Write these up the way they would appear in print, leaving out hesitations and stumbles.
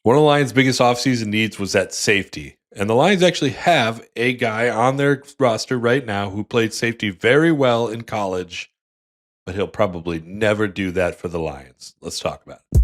One of the Lions' biggest offseason needs was that safety. And the Lions actually have a guy on their roster right now who played safety very well in college, but he'll probably never do that for the Lions. Let's talk about it.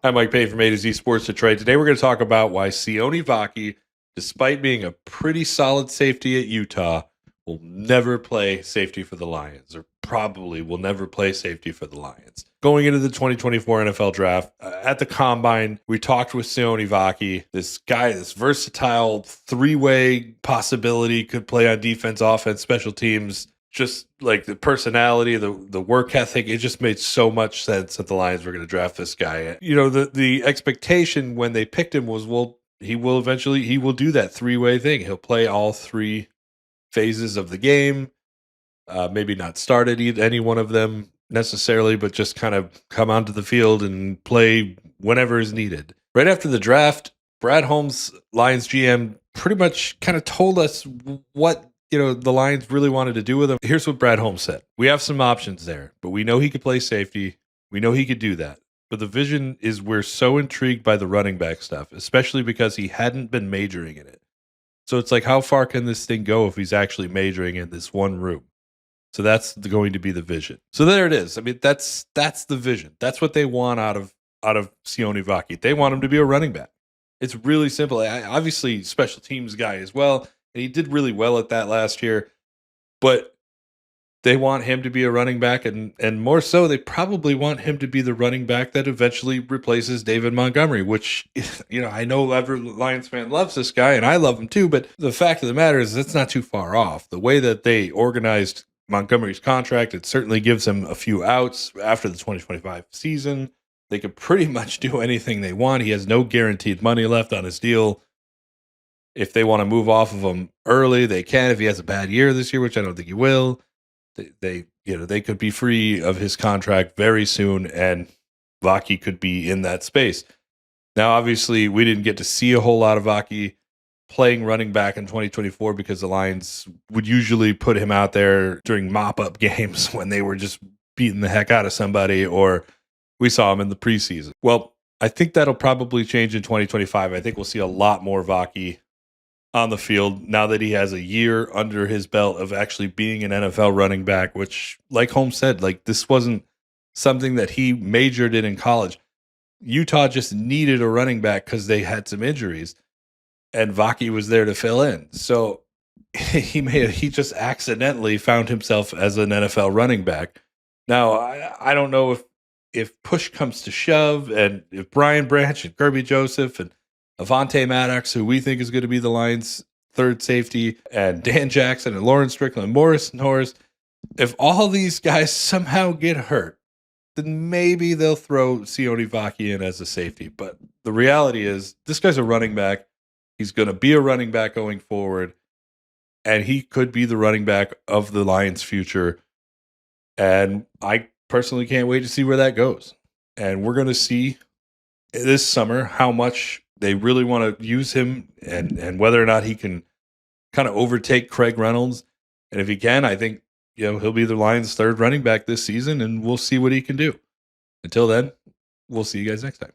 I'm Mike Payton from A to Z Sports Detroit. Today we're going to talk about why Sione Vaki, despite being a pretty solid safety at Utah, will never play safety for the Lions, or probably will never play safety for the Lions. Going into the 2024 NFL Draft, at the Combine, we talked with Sione Vaki, this guy, this versatile three-way possibility, could play on defense, offense, special teams, just like the personality, the work ethic. It just made so much sense that the Lions were going to draft this guy. You know, the expectation when they picked him was, well, he will do that three-way thing. He'll play all three phases of the game, maybe not start at any one of them necessarily, but just kind of come onto the field and play whenever is needed. Right after the draft, Brad Holmes, Lions GM, pretty much kind of told us what the Lions really wanted to do with him. Here's what Brad Holmes said. We have some options there, but we know he could play safety. We know he could do that. But the vision is we're so intrigued by the running back stuff, especially because he hadn't been majoring in it. So it's like, how far can this thing go if he's actually majoring in this one room? So that's going to be the vision. So there it is. I mean, that's the vision. That's what they want out of Sione Vaki. They want him to be a running back. It's really simple. Obviously, special teams guy as well, and he did really well at that last year. But they want him to be a running back, and more so, they probably want him to be the running back that eventually replaces David Montgomery, which, I know every Lions fan loves this guy, and I love him too, but the fact of the matter is that's not too far off. The way that they organized Montgomery's contract, it certainly gives him a few outs after the 2025 season. They could pretty much do anything they want. He has no guaranteed money left on his deal. If they want to move off of him early, they can. If he has a bad year this year, which I don't think he will, they could be free of his contract very soon, and Vaki could be in that space. Now, obviously, we didn't get to see a whole lot of Vaki playing running back in 2024 because the Lions would usually put him out there during mop-up games when they were just beating the heck out of somebody, or we saw him in the preseason. Well, I think that'll probably change in 2025. I think we'll see a lot more Vaki on the field now that he has a year under his belt of actually being an NFL running back, which, like Holmes said, like, this wasn't something that he majored in college. Utah just needed a running back because they had some injuries, and Vaki was there to fill in. So he just accidentally found himself as an NFL running back. Now, I don't know if push comes to shove, and if Brian Branch and Kirby Joseph and Avonte Maddox, who we think is going to be the Lions' third safety, and Dan Jackson and Lawrence Strickland, Morris Norris, if all these guys somehow get hurt, then maybe they'll throw Sione Vaki in as a safety. But the reality is, this guy's a running back. He's going to be a running back going forward, and he could be the running back of the Lions' future. And I personally can't wait to see where that goes. And we're going to see this summer how much they really want to use him, and whether or not he can kind of overtake Craig Reynolds. And if he can, I think he'll be the Lions' third running back this season, and we'll see what he can do. Until then, we'll see you guys next time.